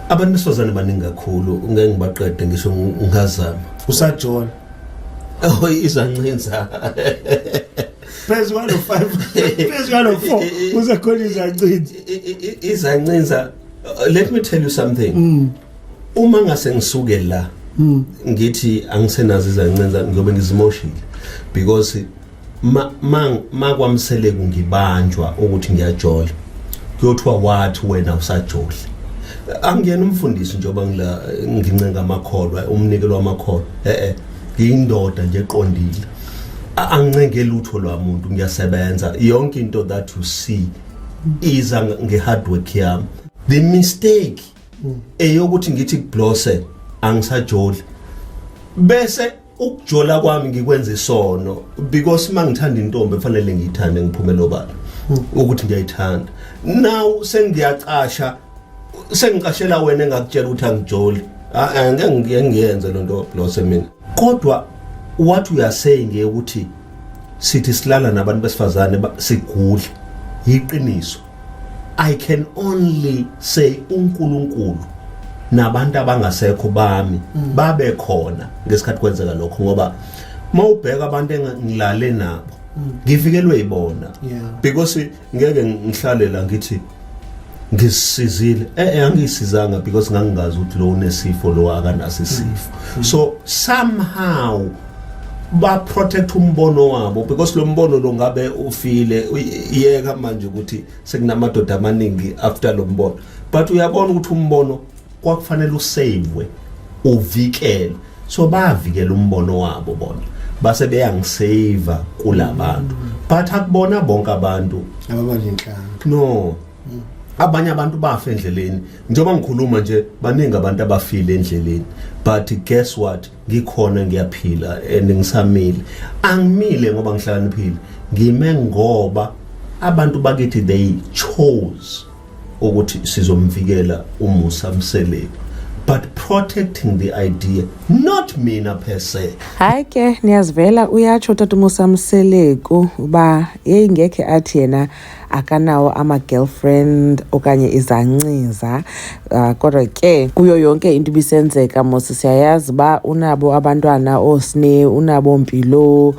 abantu besifazane baningi kakhulu ngeke ngibaqede ngisho ngazama usajola izancinza phezulu kwalo 5 phezulu kwalo 4 uzakhona izancinza. Let me tell you something. Uma ngase ngisuke la ngithi angisenazi izancinza ngoba ngizimoshile because ma kwamsele kungibanjwa ukuthi ngiyajola kuyothiwa wathi wena usajola. Angiyena umfundisi njengoba ngincenga amakholwa umnikelo wamakholwa ngiyindoda nje eqondile angincenge lutho lwamuntu ngiyasebenza yonke into that you see iza ngehard work yami. The mistake eyokuthi ngithi kublose angisajoli bese ukujola kwami ngikwenza isono because mangithanda intombi efanele ngiyithande ngiphumela obala ukuthi ngiyayithanda. Now sengiyacasha sengicashela wena engakutshela ukuthi angijoli angeke ngiyenze lo nto blose mina. Kodwa what we are saying ukuthi sithi silala nabantu besifazane sigudla yiqiniso. I can only say uNkulunkulu nabantu abangasekho bami babe khona ngesikhathi kwenzeka lokho ngoba mawubheka abantu engilale nabo ngifikelwe ibona because ngeke ngihlale la ngithi ngisizile angisizanga because ngangingazi ukuthi lo unesifo lo akanaso isifo. So somehow ba protect umbono wabo because lo mbono lo ngabe ufile iyeka manje ukuthi sekunamadoda amaningi after lo mbono but uyabona ukuthi umbono kwakufanele usavewe uvikele. So bavikela umbono wabo bona base beyangisave kulabantu but akubona bonke abantu ababalenhlanga no. Abanye abantu bafa endleleni njengoba ngikhuluma nje baningi abantu abafile endleleni but guess what ngikhona ngiyaphila and ngisamile angimile ngoba ngihlakaniphile ngime ngoba abantu bakithi they chose ukuthi sizomvikela uMusa Mseleko but protecting the idea not mina per se. Hayi ke niyazivela uyatsho tata uMusa Mseleko uba ngeke athi yena akanawo ama-girlfriend okanye izancinza kodwa ke kuyo yonke into ibisenzeka mose siyayazi ba unabo abantwana osne unabo Mpilo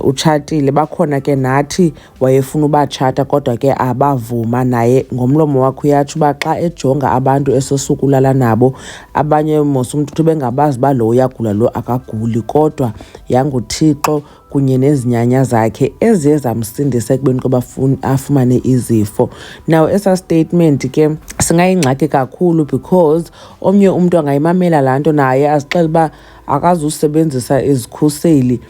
utshatile bakhona ke nathi wayefuna ubachata kodwa ke abavuma naye ngomlomo wakhe uyatsho uba xa ejonga abantu esosukulala nabo abanye mose umuntu bengabazi ba lo uyagula lo akaguli kodwa yanguThixo kunye nezinyanya zakhe eziye zamsindisa ekubeni kuba afumane izifo. Now esa statement ke singayingxaki kakhulu because omnye umuntu angayimamela lanto naye azixela ba akazusebenzisa izikhuseli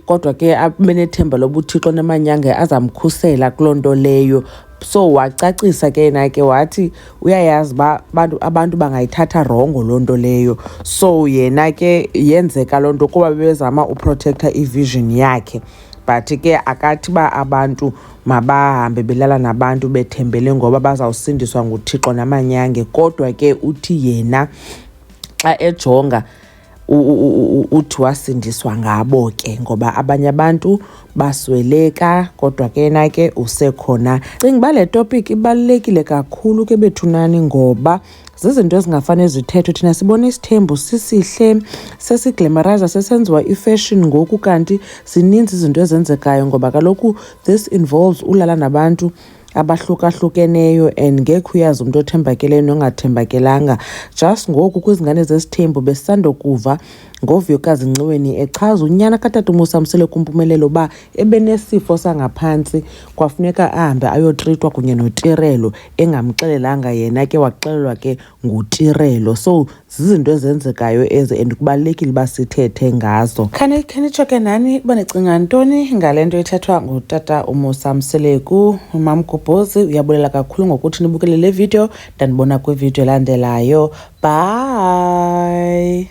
kodwa ke abenethemba lobuThixo namanyanga azamkhusela kulonto leyo. So wacacisa ke yena ke wathi uyayazi ba abantu bangayithatha wrong lonto leyo. So yena ke yenzeka lonto kuba bezama uprotector ivision yakhe but ke akathi ba abantu mabahambe belala nabantu bethembele ngoba bazawusindiswa nguThixo namanyange kodwa ke uthi yena xa ejonga uthi wasindiswa ngabo ke ngoba abanye abantu basweleka kodwa ke na ke usekhona. Cinga ba le topic ibalekile kakhulu ke bethunani ngoba zizinto ezingafanele zithethwe. Thina sibona isithembu sisihle sesiglamorizer sesenziwa ifashion ngoku kanti zininzi izinto ezenzekayo ngoba kaloku this involves ulala nabantu abahlukahlukeneyo and ngeke uyazi umuntu othembakeleyo nongathembakelanga. Just ngoku kwizingane zesithembu besandokuva ngoVuyokazi Ncweni echaza unyana katata uMusa Mseleko kumpumelelo ba ebenesifo sangaphantsi kwafuneka ahambe ayotreatwa kunye noTirelo engamxelelanga yena ke waxelelwa ke nguTirelo. So zizinto ezenzekayo eze and kubalekile basithethe ngazo. Khanitsho ke nani banecinga ntoni ngalento ethethwa ngutata uMusa Mseleko? Mam Gobhozi uyabulela kakhulu ngokuthi nibukele le video ndanibona kwivideo elandelayo. Bye.